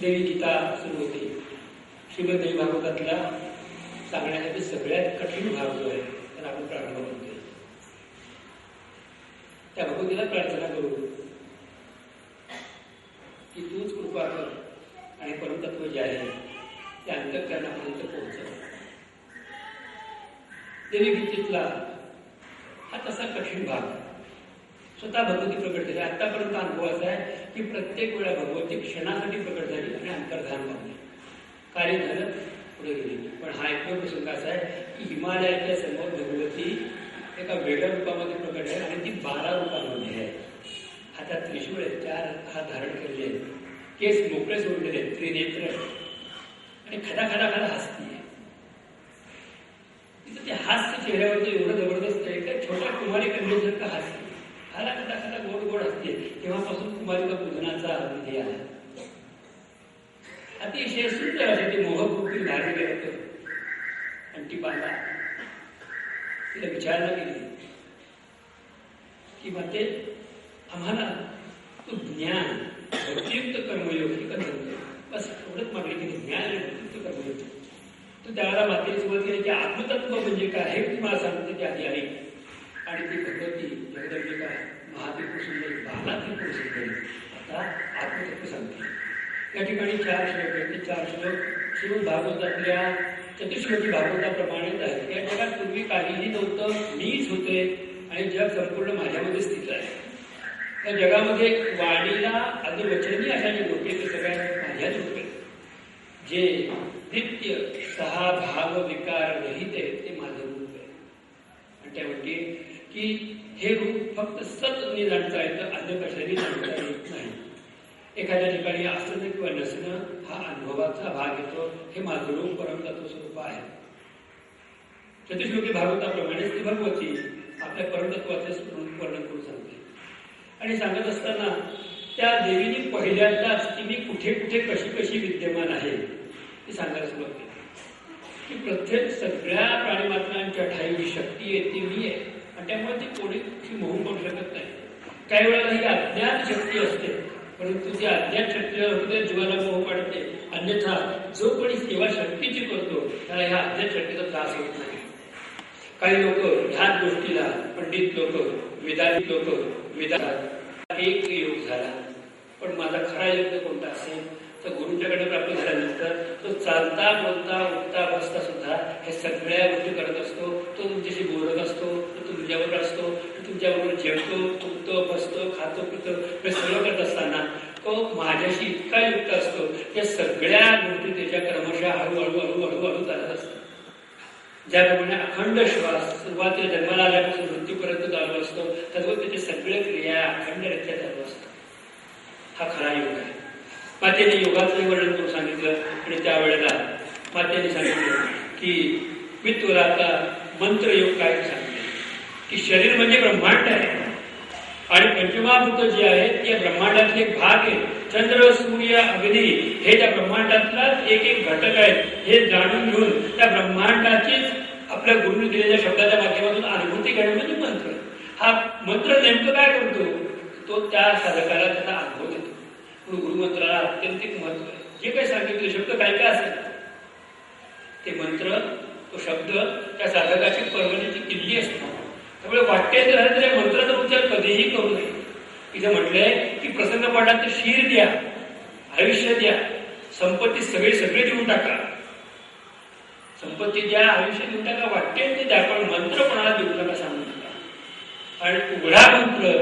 देवी गीता सुरू होती. श्रीमद देवी भागवतातला सांगण्यासाठी सगळ्यात कठीण भाग जो आहे तर आपण प्रारंभ करतोय. त्या भगवतीला प्रार्थना करू की तूच कृपा कर आणि परमतत्व जे आहे ते अंतःकरणापर्यंत पोहोचव. देवी गीतेतला हा तसा कठीण भाग स्वतः भगवती प्रकट झाली. आतापर्यंत अनुभव असा आहे की प्रत्येक वेळा भगवती क्षणासाठी प्रकट झाली आणि अंतर्धान पावली, कार्य झालं, पुढे गेली. पण हा एक प्रसंग असा आहे की हिमालयाच्या समोर भगवती एका वेगळ्या रूपामध्ये प्रकट आहे आणि ती 12 रूपांमध्ये आहे. हातात त्रिशूळ आहे, 4 हात धारण केलेले आहेत, केस मोकळे सोडलेले आहेत, त्रिनेत्र आणि खदा खदा खदा हसती आहे. तिथं ते हास्य चेहऱ्यावरती एवढं जबरदस्त आहे का छोट्या कुमारी कन्येसारखं हास्य, खाला खदा खदा गोड गोड हसते. तेव्हापासून कुमारिका पूजनाचा विधी आला. अतिशय सुंदर असे ते मोहकृती धारण केलं होतं. आणि ती पाहता तिला विचारणा केली की माते आम्हाला तू ज्ञान भक्तियुक्त कर्मयोग हे करतो. बस एवढंच मागणी केली, ज्ञान आणि भक्तियुक्त कर्मयोग. तू त्यावेळेला मातेने सुरुवात केली की आत्मतत्व म्हणजे काय हे तुम्हाला सांगते ते आधी आहे. आणि ती भगवती जगदंबिका महात्रिपुर सुंदरी, बाला त्रिपुर सुंदरी आता आत्मतत्व सांगते. या ठिकाणी 4 श्लोक आहेत. ते 4 श्लोक श्रीमद भागवतातल्या चतुश्लोकी भागवताप्रमाणेच आहेत. या जगात पूर्वी काहीही नव्हतं, मीच होते आणि जग संपूर्ण माझ्यामध्ये स्थित आहे. त्या जगामध्ये वाणीला अनिर्वचनीय अशा जे गोष्टी ते सगळ्या माझ्याच होते. जे नित्य 6 भाव विकार रहित आहे ते माझं रूप आहे. आणि त्या म्हणते की हे रूप फक्त सतने जाणता येतं, अन्य कशाने जाणता येत नाही. एखाद्या ठिकाणी असणं किंवा नसणं हा अनुभवाचा भाग येतो. हे माझं रूप परमतत्व स्वरूप आहे. चतुश्लोकी भागवताप्रमाणेच ती भगवती आपल्या परमतत्वाचे स्वरूप वर्णन करून सांगते. आणि सांगत असताना त्या देवीने पहिल्यांदाच ती मी कुठे कुठे कशी कशी विद्यमान आहे ती सांगायला सुरुवात केली. की प्रत्येक सगळ्या प्राणीमात्रांच्या ठाई शक्ती आहे ती मी आहे. आणि त्यामुळे ती कोणी मोहून पडू शकत नाही. काही वेळेला ही अज्ञात शक्ती असते, परंतु ती अज्ञात शक्तीला जीवाला मोह पाडते. अन्यथा जो कोणी सेवा शक्तीची करतो त्याला ह्या अज्ञात शक्तीचा त्रास होत नाही. काही लोक ह्याच गोष्टीला, पंडित लोक, वेदांत लोक वेदांत एक योग झाला, पण माझा खरा योग कोणता असेल तर गुरुच्याकडे प्राप्त झाल्यानंतर तो चालता बोलता उठता बसता सुद्धा हे सगळ्या गोष्टी करत असतो. तो तुमच्याशी बोलत असतो, तो तुमच्यावर असतो, तो तुमच्याबरोबर जेवतो, उठतो, बसतो, खातो, पितो, हे सगळं करत असताना तो माझ्याशी इतका युक्त असतो. त्या सगळ्या गोष्टी त्याच्या क्रमशः हळूहळू हळूहळू हळू चालत असतात. ज्याप्रमाणे अखंड श्वास सुरुवातीला जन्माला आल्यापासून मृत्यूपर्यंत चालू असतो, त्याच्यावर त्याचे सगळे क्रिया अखंडरित्या चालू असतात. हा खरा योग आहे. मातेने योगाचं वर्णन करून सांगितलं. आणि त्यावेळेला मातेने सांगितलं की मी तुला आता मंत्रयोग काय सांगितले की शरीर म्हणजे ब्रह्मांड आहे आणि पंचमहाभूत जे आहे ते ब्रह्मांडातले एक भाग आहे. चंद्र, सूर्य, अग्नी हे त्या ब्रह्मांडातलाच एक एक घटक आहेत. हे जाणून घेऊन त्या ब्रह्मांडाचीच आपल्या गुरुने दिलेल्या शब्दाच्या माध्यमातून अनुभूती घेणं म्हणजे मंत्र. हा मंत्र नेमकं काय करतो, तो त्या साधकाला त्याचा अनुभव देतो. गुरुमंत्राला अत्यंत महत्व आहे. जे काही सांगितले शब्द काय काय असेल ते मंत्र, तो शब्द त्या साधकाची पर्वणीची किल्ली असतो. त्यामुळे वाटते तर या मंत्राचा उच्चार कधीही करू नये. इथे म्हटलंय की प्रसंग पडला तर शीर द्या, आयुष्य द्या, संपत्ती सगळे देऊन टाका. संपत्ती द्या, आयुष्य देऊन टाका, वाटते ते द्या, पण मंत्र कोणाला देऊ नका सांगू नका. आणि उघडा मंत्र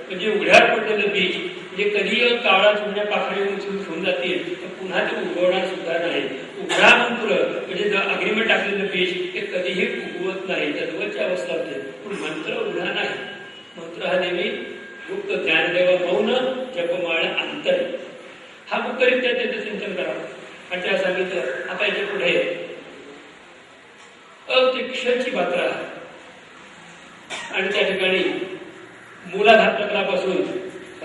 म्हणजे उघड्यावर पडलेलं बीज म्हणजे कधी कावळा चिमण्या पाखरे उचलून घेऊन जातील तर पुन्हा ते उगवणार सुद्धा नाही. उघडा मंत्र म्हणजे अग्निमध्ये टाकलेलं बीज ते कधीही उगवत नाही, जवळची अवस्था होते. पण मंत्र उघडा नाही. मंत्र हा नेहमी गुप्त ज्ञानदेव मौन जपमाळ अंतर हा गुप्तरित्या त्याचं चिंतन करावं. आणि त्या सांगितलं आता याच्या पुढे अतिक्षची मात्रा आणि त्या ठिकाणी मूलाधार चक्रापासून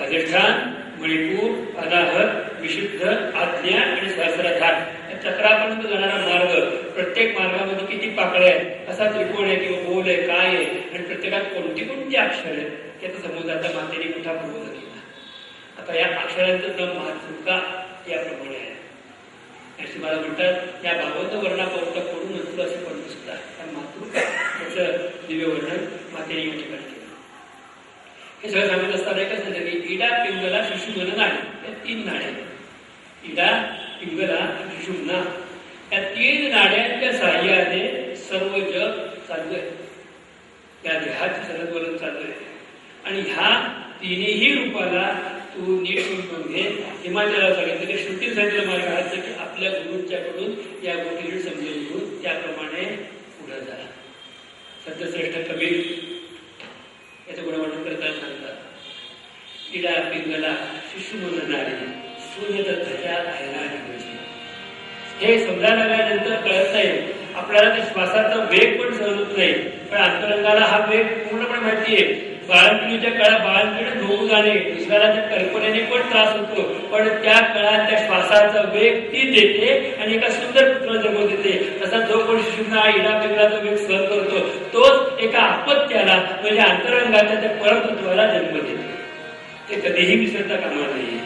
अधिष्ठान, मणिपूर, अनाहत, विशुद्ध, आज्ञा आणि सहस्राधार या चक्रापर्यंत जाणारा मार्ग. प्रत्येक मार्गामध्ये किती पाकळ्या आहेत, कसा त्रिकोण आहे किंवा गोल आहे, काय आहे आणि प्रत्येकात कोणती कोणती अक्षर आहेत याचा समजाचा मातेने मोठा प्रबोध केला. आता या अक्षरांचं क्रम महाचुका याप्रमाणे आहे. अशी मला म्हणतात या भागवत वर्णा पौर्त पडून नसतो असे पडतो सुद्धा कारण मातृका त्याचं दिव्य वर्णन मातेने या ठिकाणी केलं. हे सगळं सांगत असताना एकच सांगितलं की इडा पिंगला शिशुमन नाणे या 3 नाड्या. इडा पिंगला शिशुमना या 3 नाड्यांच्या साह्याने सर्व जग चालू आहे. या देहात सगळं चालू आहे आणि ह्या 3ही रूपाला तू नीट समजून घे. हिमाचलाला सांगितलं की श्रुती सांगितलं मला कळायचं की आपल्या गुरुंच्याकडून या गोष्टी समजून घेऊन त्याप्रमाणे पुढे जा. सत्यश्रेष्ठ कबीर याचं गुणवर्णन करताना सांगतात इडा पिंगला शिशुमन नाडी सूर्य ध्वजा ऐराणी म्हणजे. हे समजायला लागल्यानंतर कळत नाही आपल्याला त्या श्वासाचा वेग पण सहन होत नाही पण अंतरंगाला हा वेग पूर्णपणे माहितीये. बाळंतिणीच्या काळात बाळंतिणी झोपू जाणे दुसऱ्याला त्या कल्पनेने पण त्रास होतो पण त्या काळात त्या श्वासाचा वेग ती देते आणि एका सुंदर पुत्राला जन्म देते. तसा जो कोण शिशूंना इडा पिंगलाचा वेग सहन करतो तोच एका अपत्याला म्हणजे अंतरंगाच्या त्या परतत्वाला जन्म देते. ते कधीही विसरता कामा नाही.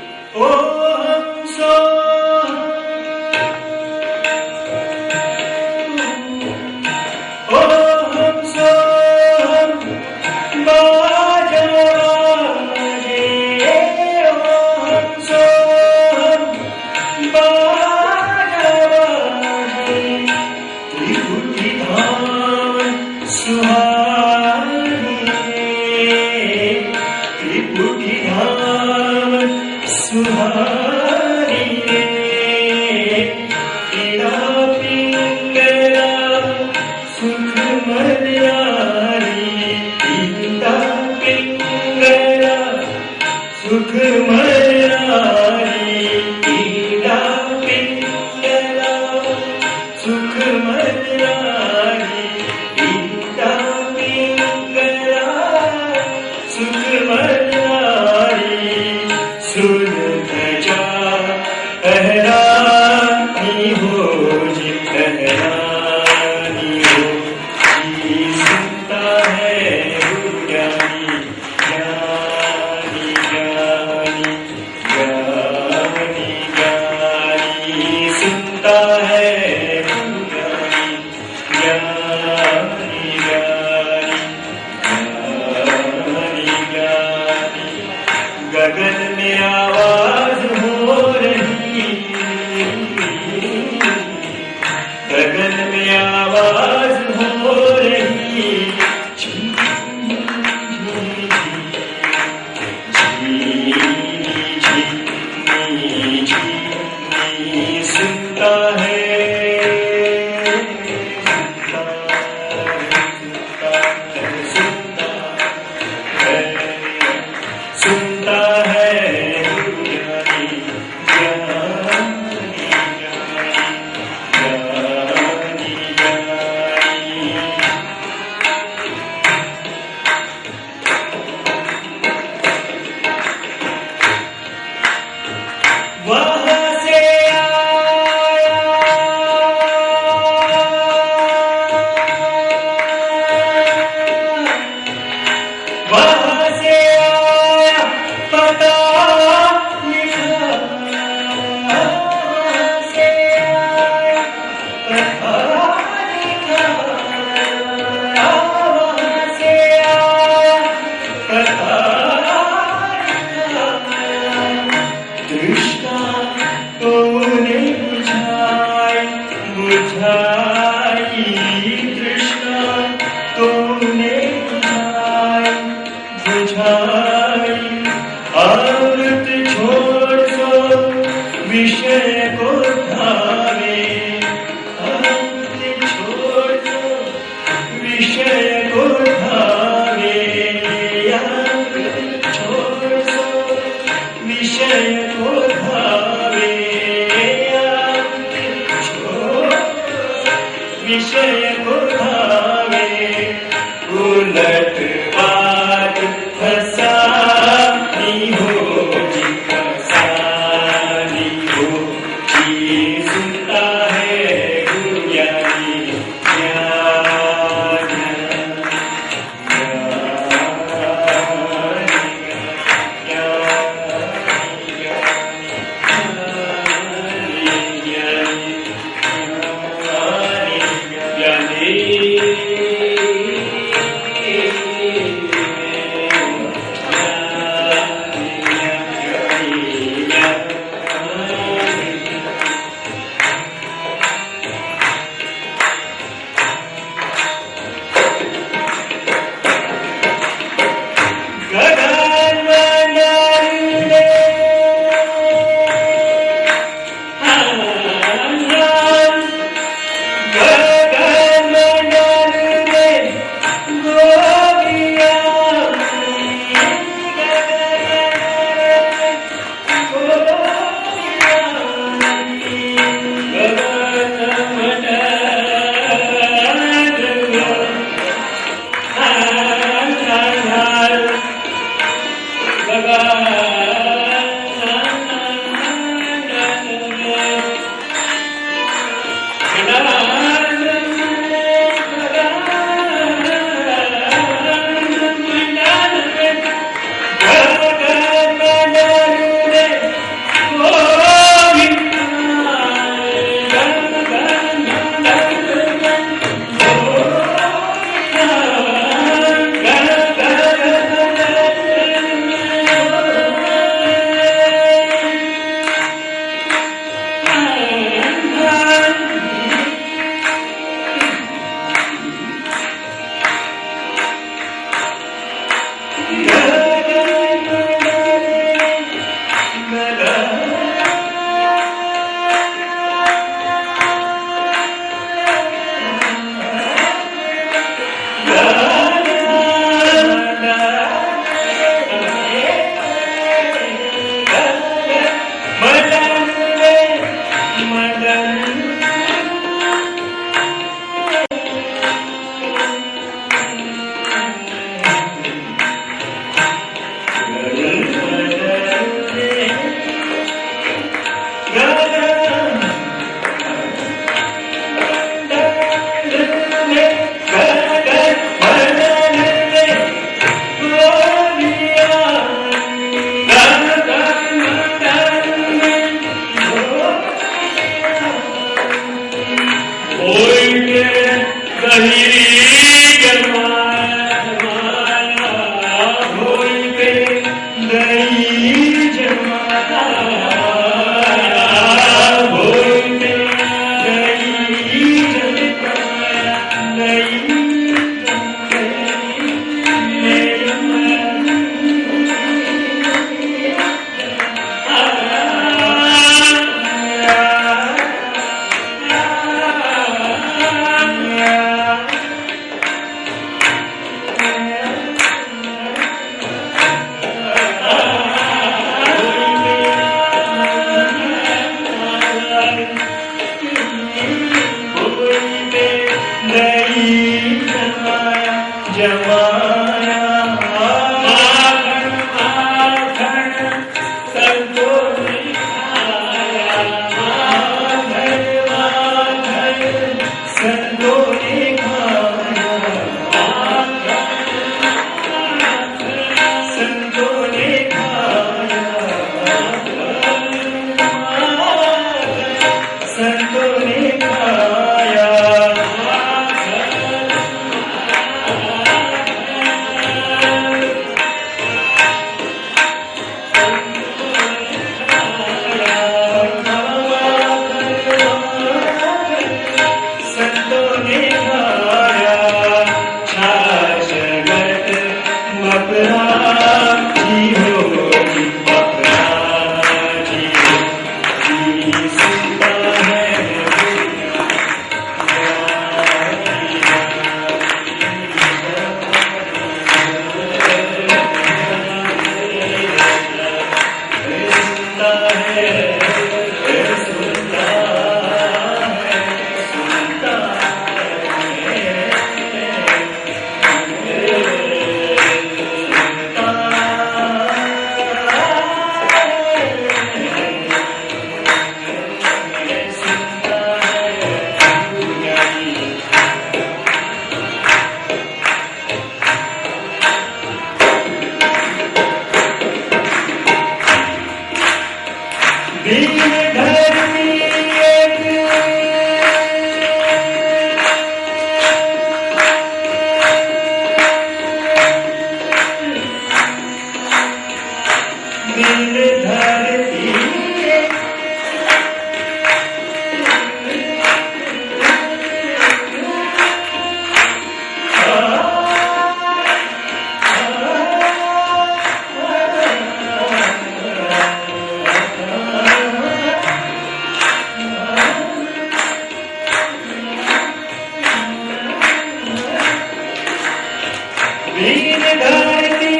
धरती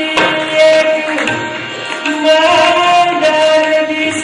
एक मांडर दिस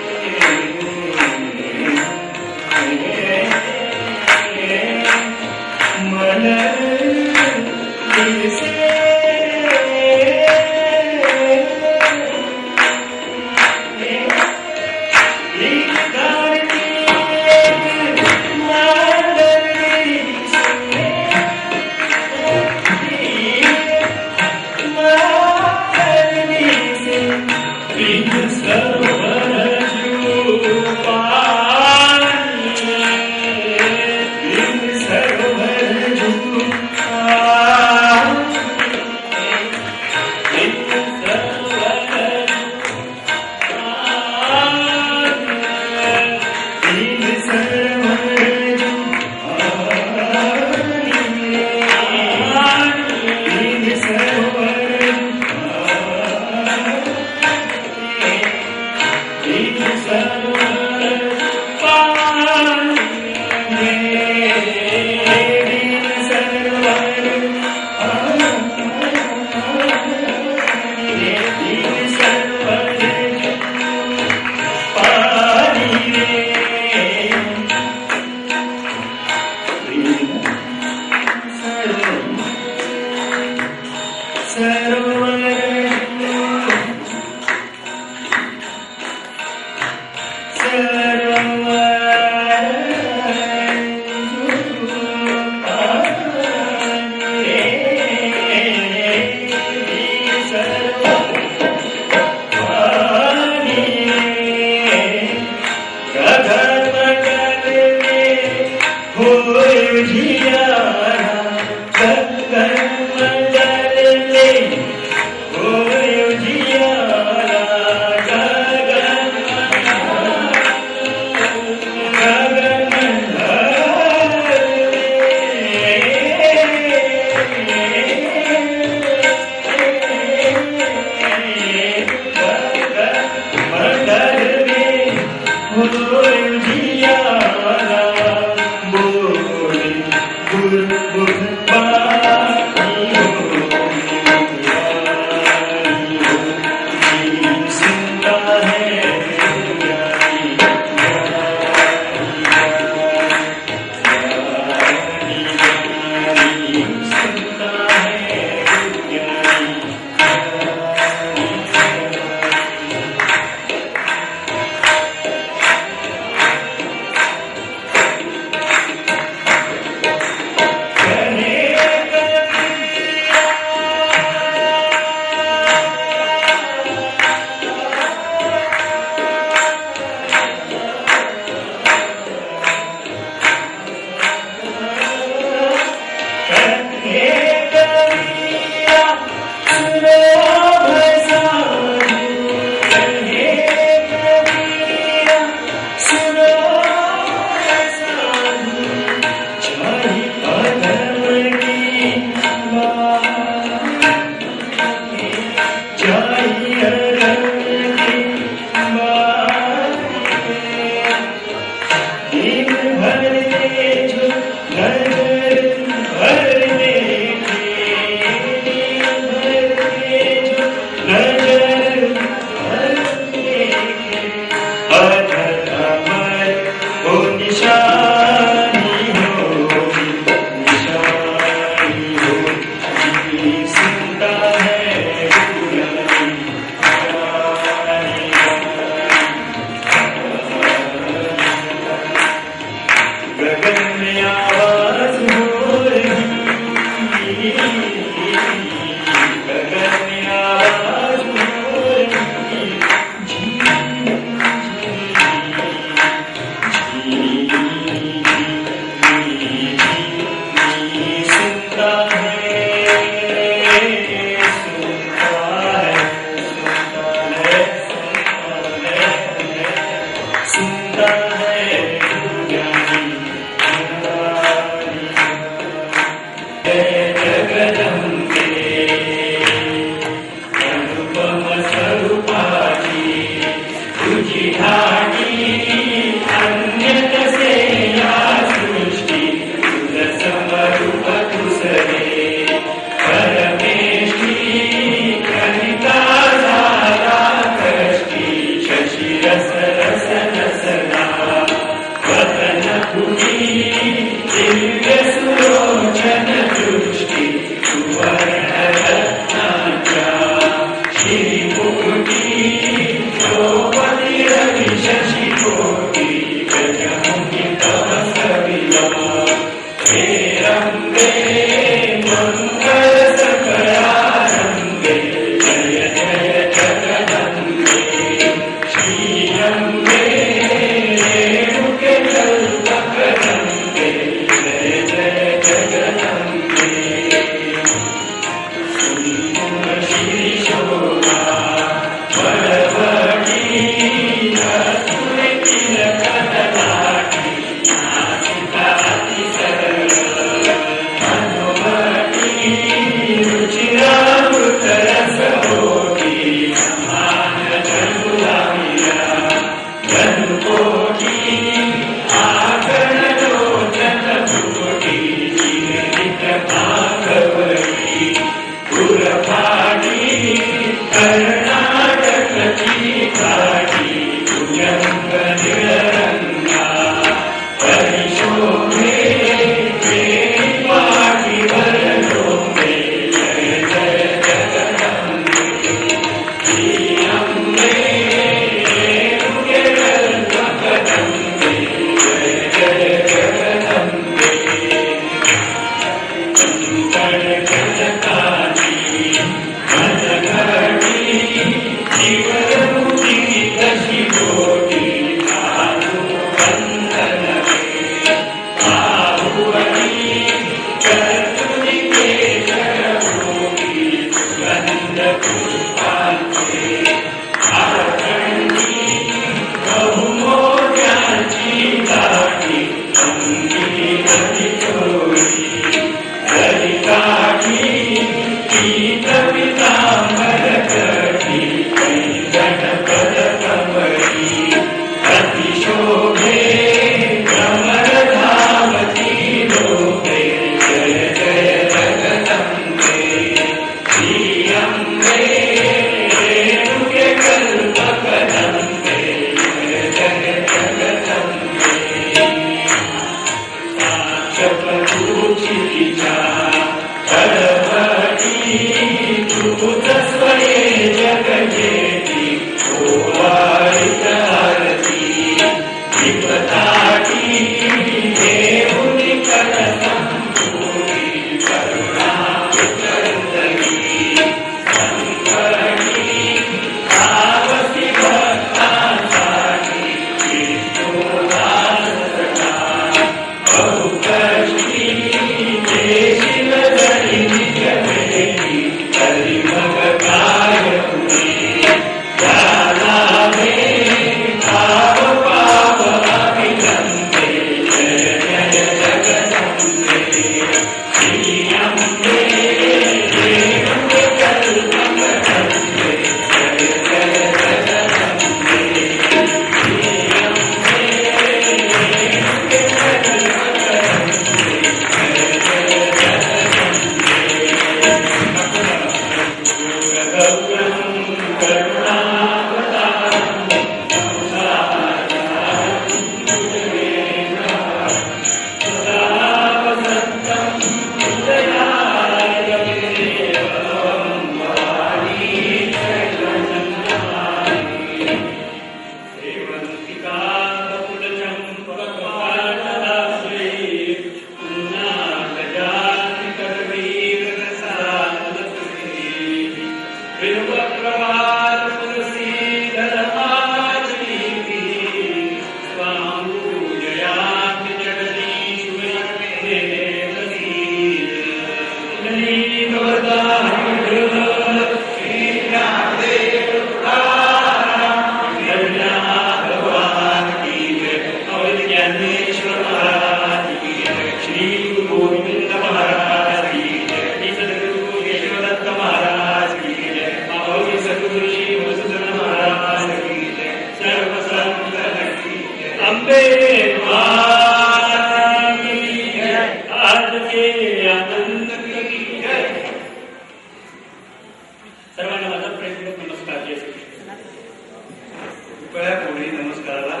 कृपया कोणी नमस्काराला